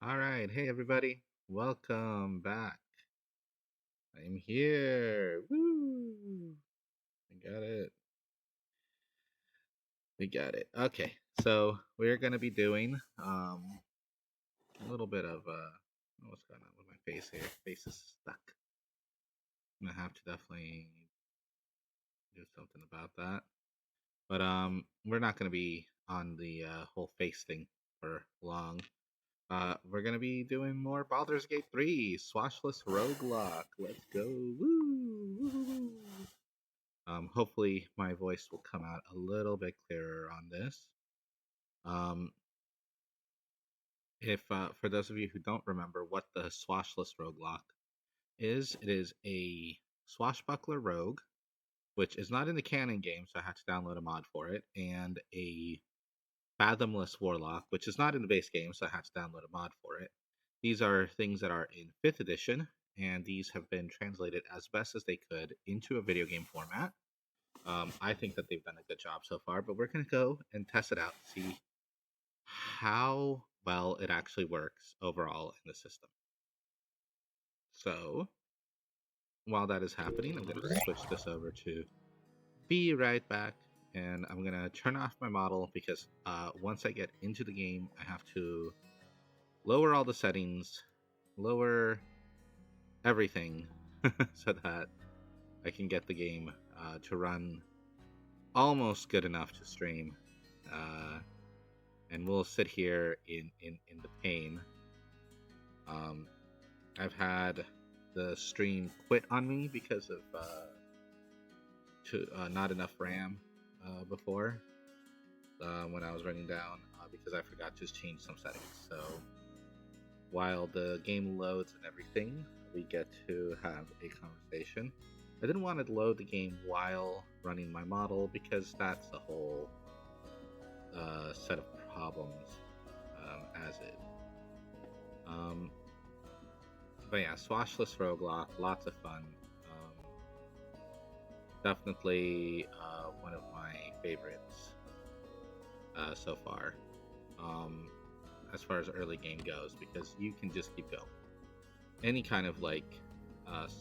All right, hey everybody, welcome back. I'm here. Woo! I got it. We got it. Okay, so we're gonna be doing a little bit of what's going on with my face here? Face is stuck. I'm gonna have to definitely do something about that. But we're not gonna be on the whole face thing for long. We're gonna be doing more Baldur's Gate 3, Swashless Roguelock. Let's go! Woo! Woo! Hopefully, my voice will come out a little bit clearer on this. Um, if For those of you who don't remember what the Swashless Roguelock is, it is a swashbuckler rogue, which is not in the canon game, so I had to download a mod for it, and a fathomless warlock, which is not in the base game, so I had to download a mod for it. These are things that are in 5th edition, and these have been translated as best as they could into a video game format. I think that they've done a good job so far, but we're going to go and test it out, see how well it actually works overall in the system. So, while that is happening, I'm going to switch this over to be right back, and I'm going to turn off my model because once I get into the game, I have to lower all the settings, lower everything, so that I can get the game to run almost good enough to stream. And we'll sit here in the pain. I've had the stream quit on me because of not enough RAM before when I was running down because I forgot to change some settings. So while the game loads and everything, we get to have a conversation. I didn't want to load the game while running my model because that's a whole set of problems as is. But yeah, Swashless Roguelock, lots of fun. Definitely one of my favorites so far, as far as early game goes, because you can just keep going. Any kind of like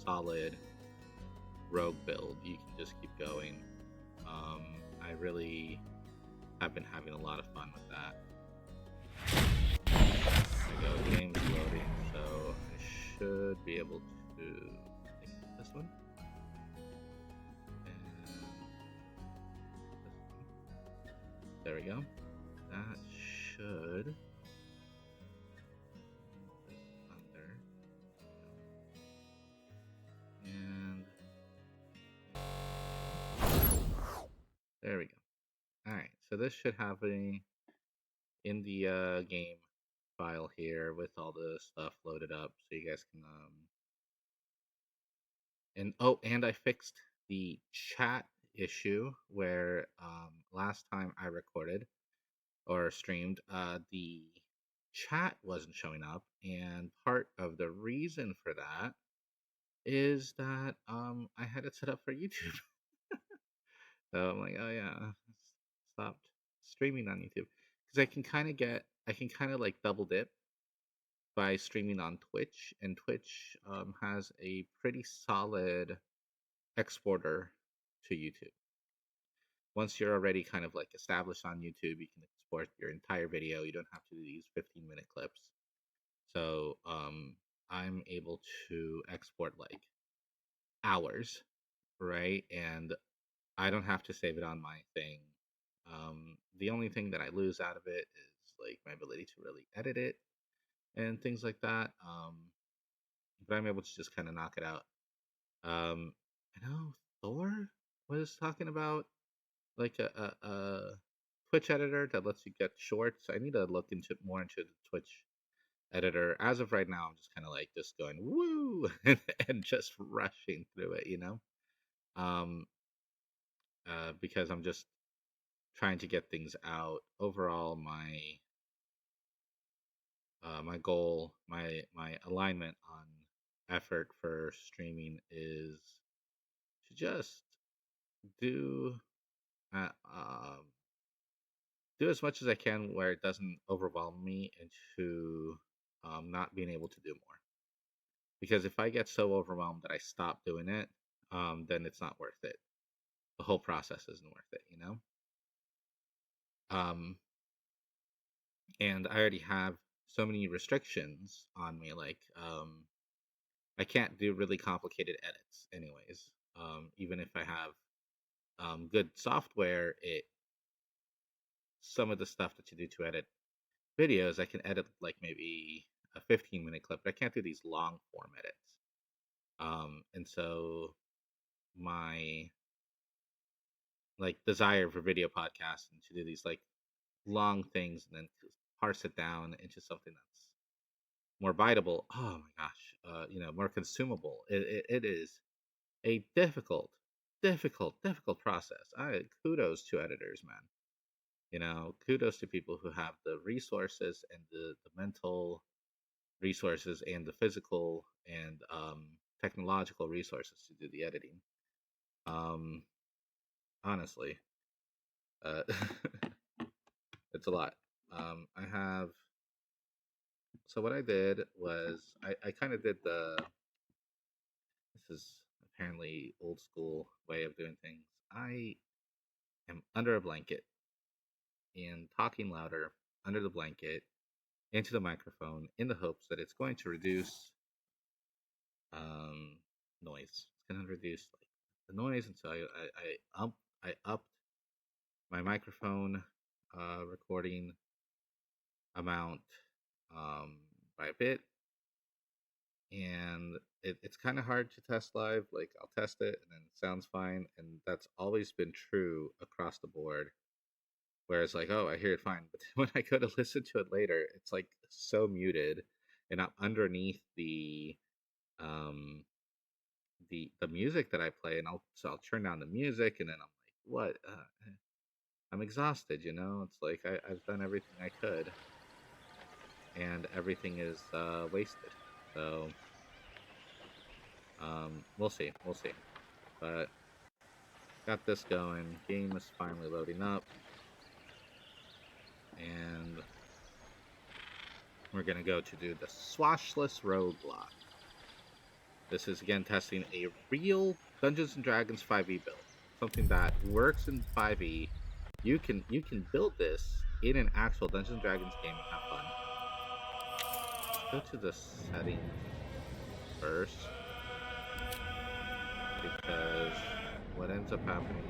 solid rogue build, you can just keep going. I really have been having a lot of fun with that. There we go, game's loading, so I should be able to take this one. And this one. There we go. That should under. And there we go. Alright, so this should have a in the game file here with all the stuff loaded up so you guys can and I fixed the chat issue where last time I recorded or streamed the chat wasn't showing up, and part of the reason for that is that I had it set up for YouTube. So I'm like, oh yeah, stopped streaming on YouTube because I can kind of like double dip by streaming on Twitch, and Twitch has a pretty solid exporter to YouTube. Once you're already kind of like established on YouTube, you can export your entire video. You don't have to do these 15-minute clips. So I'm able to export like hours, right? And I don't have to save it on my thing. The only thing that I lose out of it is like my ability to really edit it and things like that. But I'm able to just kind of knock it out. I know Thor was talking about like a Twitch editor that lets you get shorts. I need to look into more into the Twitch editor. As of right now, I'm just kind of like just going woo and just rushing through it, um, because I'm just trying to get things out. Overall, my goal, my alignment on effort for streaming is to just do uh, um, do as much as I can where it doesn't overwhelm me into not being able to do more. Because if I get so overwhelmed that I stop doing it, then it's not worth it. The whole process isn't worth it, you know? Um, and I already have so many restrictions on me, like I can't do really complicated edits, anyways. Even if I have good software, it some of the stuff that you do to edit videos, I can edit like maybe a 15-minute clip, but I can't do these long form edits. And so my like desire for video podcasts and to do these like long things and then parse it down into something that's more biteable. Oh my gosh, more consumable. It is a difficult process. I kudos to editors, man. Kudos to people who have the resources and the mental resources and the physical and technological resources to do the editing. Um, Honestly, uh, it's a lot. I have. So what I did was I kind of did this is apparently old school way of doing things. I am under a blanket and talking louder under the blanket into the microphone in the hopes that it's going to reduce um, noise. It's going to reduce like the noise, and so I upped my microphone recording amount by a bit, and it's kind of hard to test live. Like I'll test it and then it sounds fine, and that's always been true across the board. Whereas like, oh, I hear it fine, but when I go to listen to it later, it's like so muted, and I'm underneath um the music that I play, and I'll turn down the music, and then I'm like, what? I'm exhausted, you know. It's like I've done everything I could, and everything is wasted. So we'll see. But got this going. Game is finally loading up, and we're gonna go to do the Swashless Roguelock. This is again testing a real Dungeons and Dragons 5e build, something that works in 5e. You can build this in an actual Dungeons and Dragons game and have fun. Let's go to the settings first, because what ends up happening.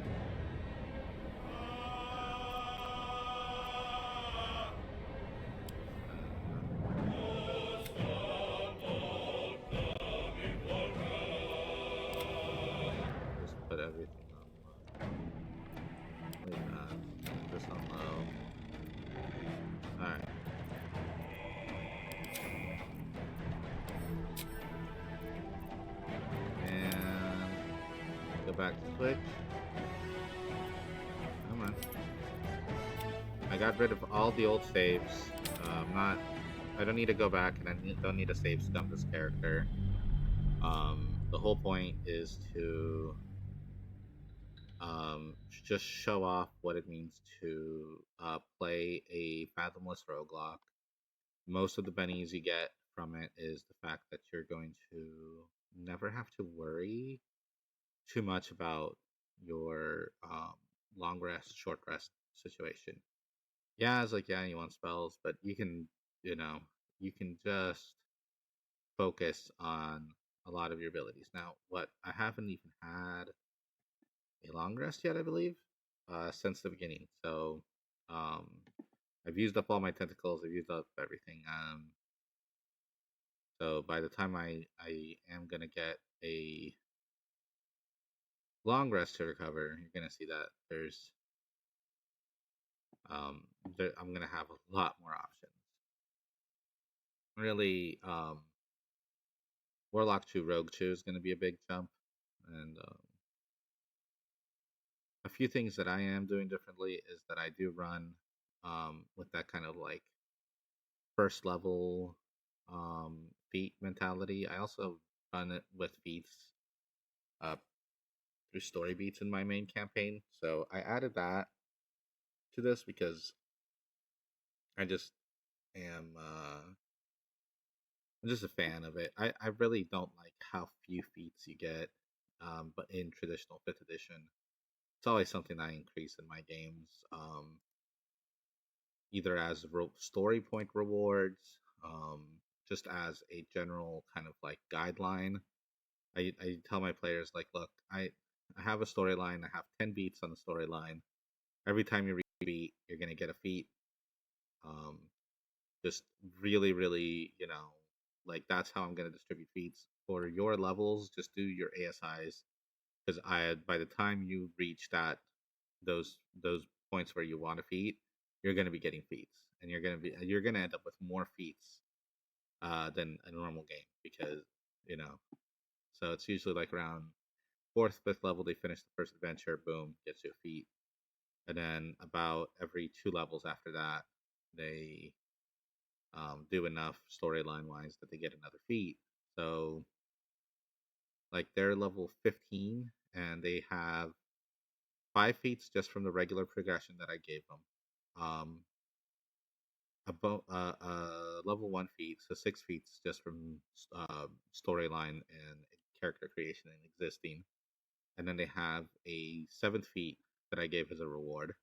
Just put everything on low. Wait, put this on low. Alright. And go back to Twitch. Come on. I got rid of all the old saves. I don't need to go back, and don't need to save scum this character. The whole point is to just show off what it means to play a fathomless roguelock. Most of the bennies you get from it is the fact that you're going to never have to worry too much about your long rest, short rest situation. Yeah, it's like, yeah, you want spells, but you know, you can just focus on a lot of your abilities. Now, what I haven't even had a long rest yet, I believe, since the beginning. So, um, I've used up all my tentacles. I've used up everything. So by the time I am gonna get a long rest to recover, you're gonna see that I'm gonna have a lot more options. Really, Warlock 2 Rogue 2 is gonna be a big jump, and a few things that I am doing differently is that I do run with that kind of like first level feat mentality. I also run it with feats uh, through story beats in my main campaign. So I added that to this because I just am I'm just a fan of it. I really don't like how few feats you get, but in traditional 5th edition, it's always something I increase in my games, either as story point rewards, just as a general kind of like guideline. I tell my players like, look, I have a storyline. I have 10 beats on the storyline. Every time you reach a beat, you're gonna get a feat. Um, just really, really, like that's how I'm gonna distribute feats for your levels. Just do your ASIs because by the time you reach those points where you want a feat, you're gonna be getting feats, and you're gonna end up with more feats than a normal game because you know. So it's usually like around fourth, fifth level they finish the first adventure, boom, gets you a feat, and then about every 2 levels after that they do enough storyline wise that they get another feat. So like they're level 15 and they have 5 feats just from the regular progression that I gave them. Um, about level 1 feat, so 6 feats just from storyline and character creation and existing, and then they have a 7th feat that I gave as a reward.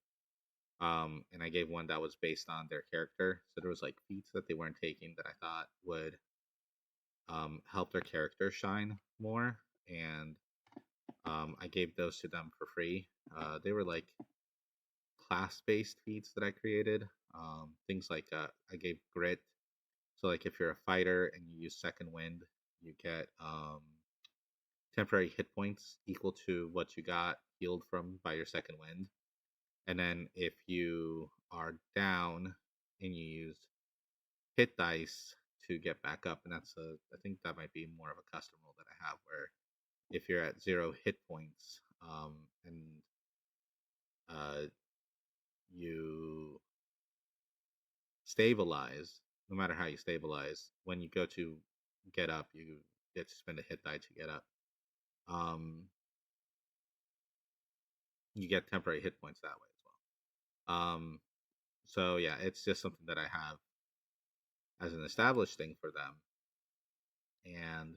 And I gave one that was based on their character, so there was like feats that they weren't taking that I thought would help their character shine more, and I gave those to them for free. They were like class-based feats that I created. Things like I gave grit. So like if you're a fighter and you use second wind, you get temporary hit points equal to what you got healed from by your second wind. And then if you are down and you use hit dice to get back up, and I think that might be more of a custom rule that I have where if you're at 0 hit points, and uh, you stabilize, no matter how you stabilize, when you go to get up, you get to spend a hit die to get up. Um, you get temporary hit points that way as well. So yeah, it's just something that I have as an established thing for them, and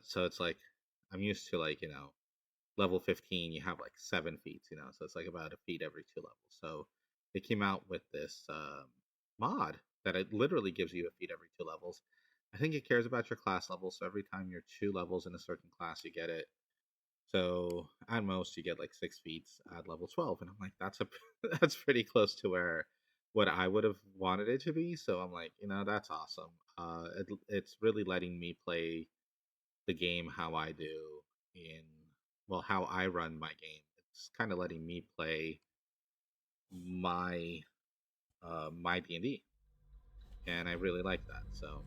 so it's like I'm used to like level 15, you have like 7 feats, so it's like about a feat every 2 levels. So they came out with this mod that it literally gives you a feat every 2 levels. I think it cares about your class level, so every time you're 2 levels in a certain class, you get it. So at most, you get like 6 feats at level 12, and I'm like, that's pretty close to where what I would have wanted it to be. So I'm like, that's awesome. It's really letting me play the game how I do in well how I run my game. It's kind of letting me play my my D&D, and I really like that. So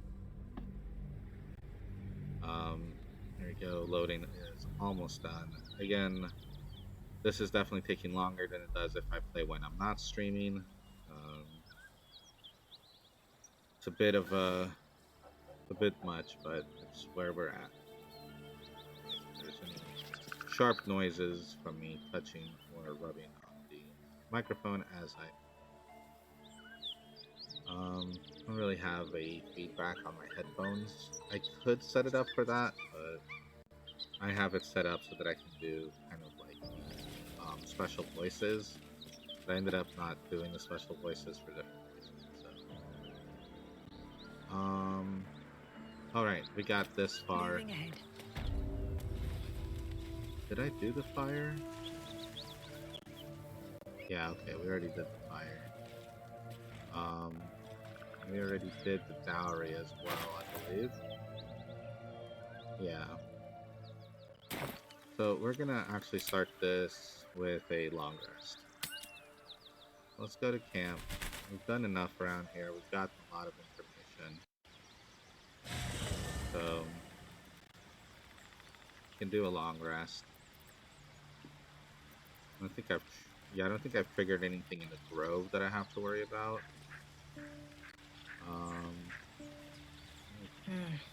there we go. Loading is almost done. Again, this is definitely taking longer than it does if I play when I'm not streaming. It's a bit much, but it's where we're at. If there's any sharp noises from me touching or rubbing on the microphone as I don't really have a feedback on my headphones. I could set it up for that, but I have it set up so that I can do kind of like the special voices. But I ended up not doing the special voices for different reasons. So, all right, we got this far. Moving ahead. Did I do the fire? Yeah, okay, we already did the fire. We already did the dowry as well, I believe. Yeah. So we're gonna actually start this with a long rest. Let's go to camp. We've done enough around here. We've gotten a lot of information. So we can do a long rest. I don't think I've triggered anything in the grove that I have to worry about.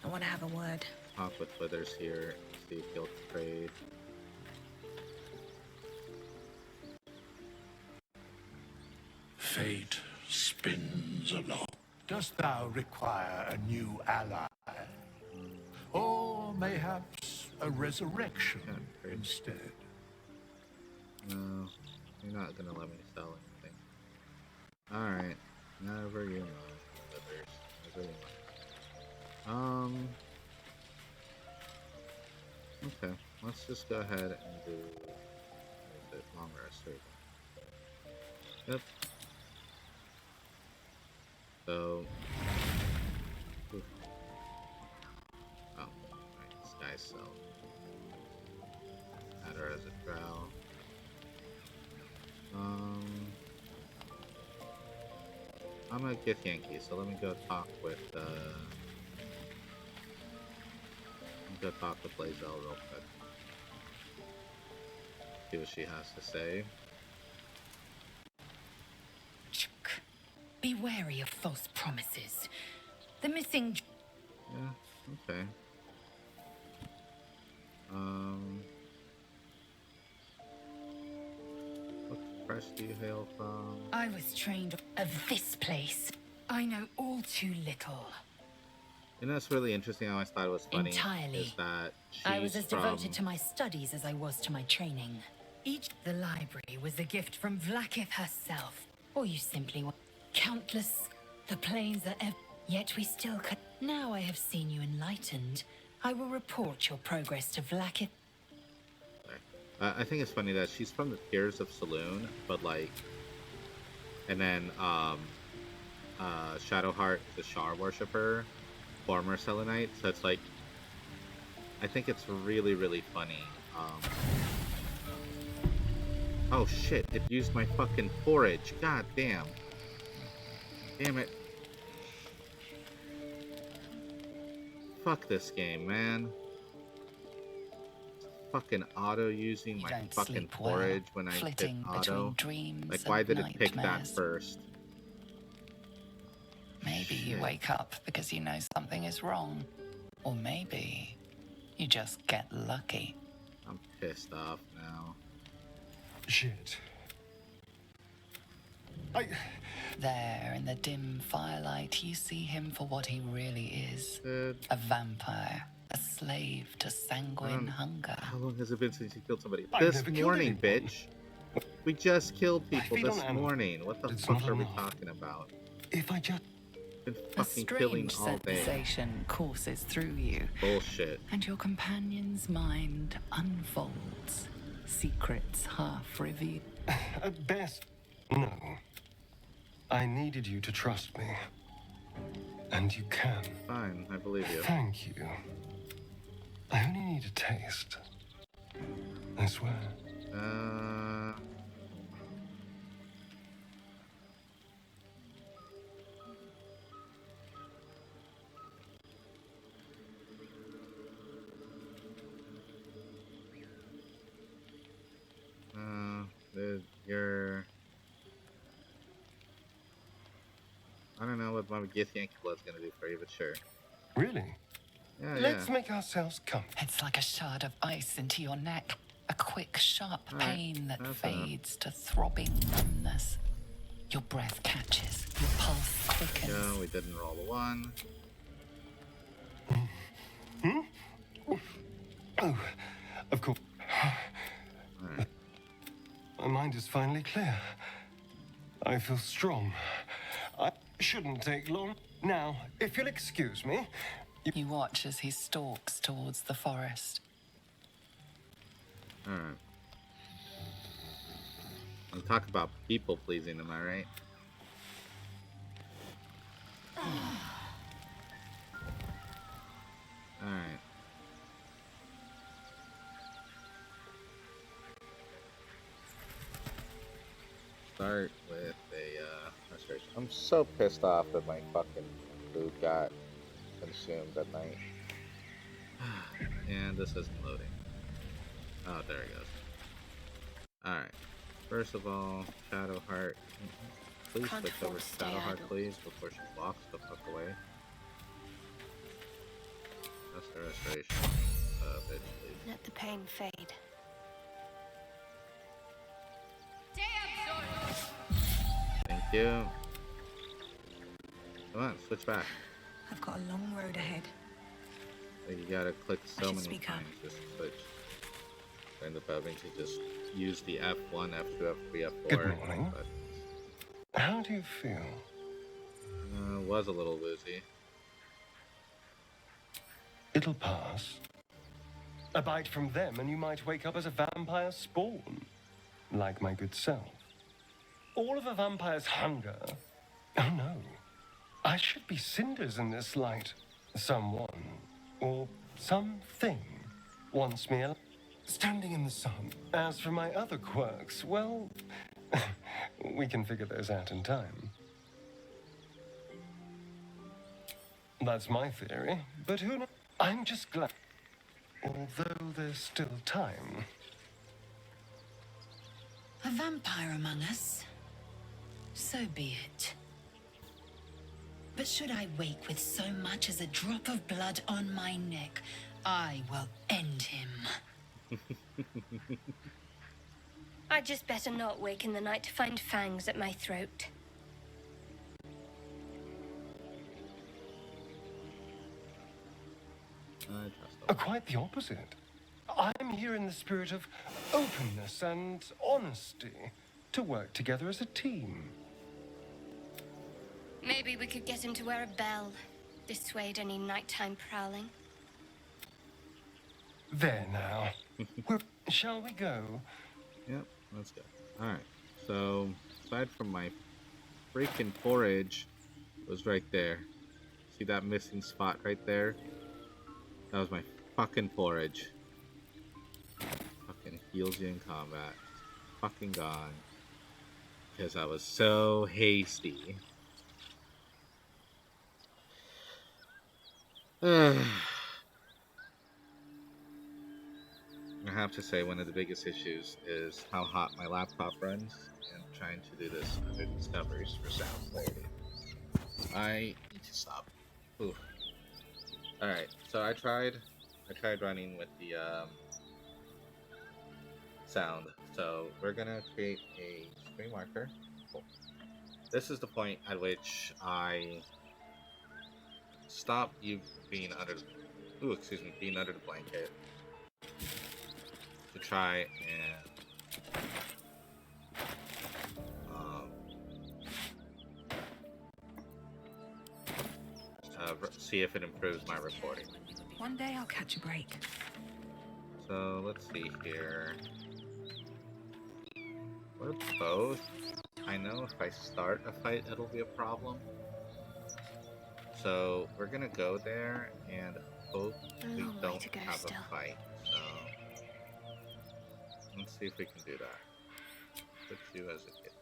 I want to have a word. Talk with Withers here, see if he'll trade. Fate spins along. Dost thou require a new ally? Or mayhaps a resurrection instead? No, you're not gonna let me sell anything. Alright, never you mind, Withers. Never you mind. Okay, let's just go ahead and do, what is it, long rest, there we go. Yep. So, oof. Oh, right, this guy's cell. Add her as a drow. I'm a Gith Yankee, so let me go talk with, Lae'zel real quick. See what she has to say. Be wary of false promises. The missing... Yeah, okay. What crest do you hail from? I was trained of this place. I know all too little. You know, it's really interesting. I always thought it was funny. Entirely. Is that I was as from... devoted to my studies as I was to my training. The library was a gift from Vlaakith herself. Or you simply want... Countless. The planes are yet we still could... Now I have seen you enlightened. I will report your progress to Vlaakith. I think it's funny that she's from the Tears of Saloon, but like... And then, Shadowheart, the Shar worshipper, former Selenite, so it's like... I think it's really, really funny. Oh shit, it used my fucking forage. God damn. Damn it. Fuck this game, man. Fucking auto using my fucking forage when I hit auto. Like, why did it pick that first? Maybe you wake up because you know something is wrong. Or maybe you just get lucky. I'm pissed off now. Shit. There, in the dim firelight, you see him for what he really is. A vampire. A slave to sanguine hunger. How long has it been since you killed somebody? This morning, bitch. We just killed people this morning. What the fuck are we talking about? If I just... Been fucking killing all day. A strange sensation courses through you. Bullshit. And your companion's mind unfolds. Secrets half revealed. At best, no. I needed you to trust me. And you can. Fine, I believe you. Thank you. I only need a taste. I swear. You're... I don't know what my Gith Yankee blood's gonna do for you, but sure. Really? Yeah, Let's make ourselves comfortable. It's like a shard of ice into your neck. A quick, sharp pain that fades to throbbing numbness. Your breath catches. Your pulse quickens. No, we didn't roll a 1. Oh, of course. Alright. My mind is finally clear. I feel strong. I shouldn't take long. Now, if you'll excuse me... You watch as he stalks towards the forest. Alright. And talk about people pleasing, am I right? Alright. Start with a restoration. I'm so pissed off that my fucking food got consumed at night. And this isn't loading. Oh, there it goes. Alright. First of all, Shadowheart. Please switch over to Shadowheart, please, before she walks the fuck away. That's the restoration. Bitch, please. Let the pain fade. Thank you. Come on, switch back. I've got a long road ahead. Like, you gotta click I so should many speak up. times just to switch. I end up having to just use the F1, F2, F3, F4. Good morning. But, How do you feel? was a little woozy. It'll pass. A bite from them and you might wake up as a vampire spawn. Like my good self. All of a vampire's hunger. Oh no. I should be cinders in this light. Someone, or something, wants me standing in the sun. As for my other quirks, well, we can figure those out in time. That's my theory, but who knows? I'm just glad. Although there's still time. A vampire among us? So be it. But should I wake with so much as a drop of blood on my neck, I will end him. I'd just better not wake in the night to find fangs at my throat. Quite the opposite. I'm here in the spirit of openness and honesty to work together as a team. Maybe we could get him to wear a bell. Dissuade any nighttime prowling. There now. Shall we go? Yep, let's go. Alright, so aside from my freaking porridge was right there. See that missing spot right there? That was my fucking porridge. Fucking heals you in combat. Fucking gone. Because I was so hasty. I have to say one of the biggest issues is how hot my laptop runs and trying to do this under discoveries for sound quality. I need to stop. Ooh. Alright, so I tried running with the sound. So we're gonna create a screen marker. Cool. This is the point at which I stop you being under being under the blanket to try and see if it improves my recording. One day I'll catch a break. So let's see here. We're both. I know if I start a fight, it'll be a problem. So we're gonna go there and hope we don't have a fight. So let's see if we can do that. Put you as a kid.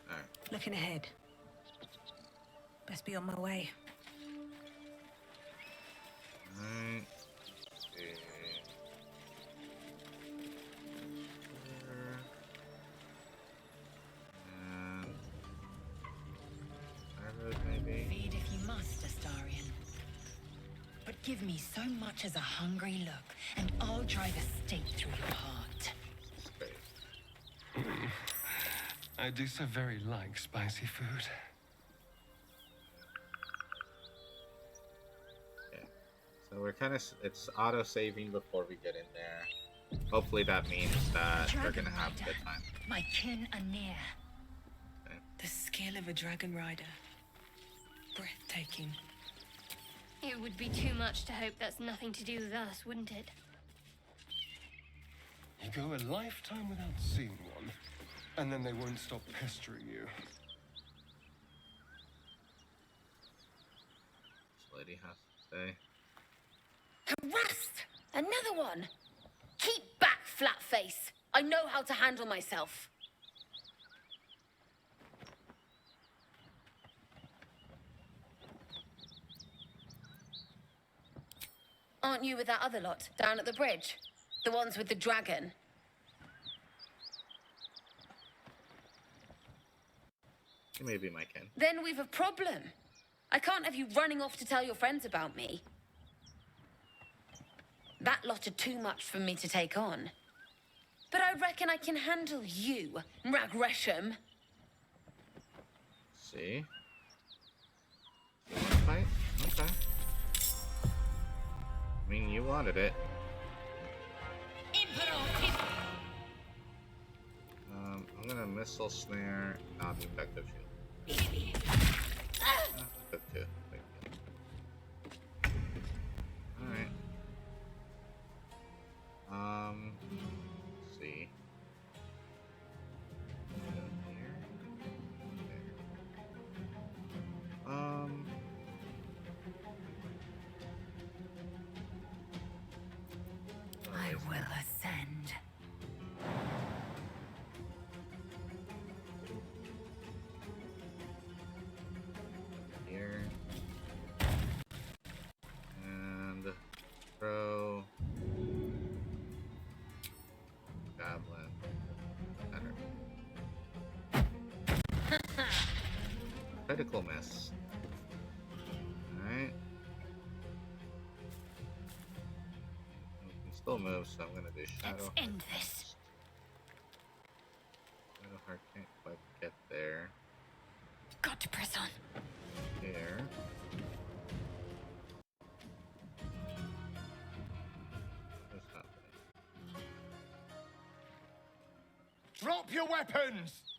Alright. Looking ahead. Best be on my way. Alright. Maybe. Feed if you must, Astarian. But give me so much as a hungry look, and I'll drive a stake through your heart. I do so very like spicy food. Okay. So we're kind of, it's auto-saving before we get in there. Hopefully that means that we're gonna have a good time. My kin are near. Okay. The skill of a dragon rider. Breathtaking. It would be too much to hope that's nothing to do with us, wouldn't it? You go a lifetime without seeing one, and then they won't stop pestering you. This lady has to say. Harassed! Another one! Keep back, flatface! I know how to handle myself. Aren't you with that other lot down at the bridge? The ones with the dragon? You may be my kin. Then we've a problem. I can't have you running off to tell your friends about me. That lot are too much for me to take on. But I reckon I can handle you, Ragresham. See? You want to fight? Okay. I mean, you wanted it. I'm gonna missile snare, not effective shield. Effective too. Alright. Let's see. Here. There. I will ascend. Here. And throw. Goblin. Better. Critical miss. Alright. We can still move, so I'm gonna do Shadow Let's Heart. end this. Shadow Heart can't quite get there. Got to press on. Here. There's nothing. Drop your weapons!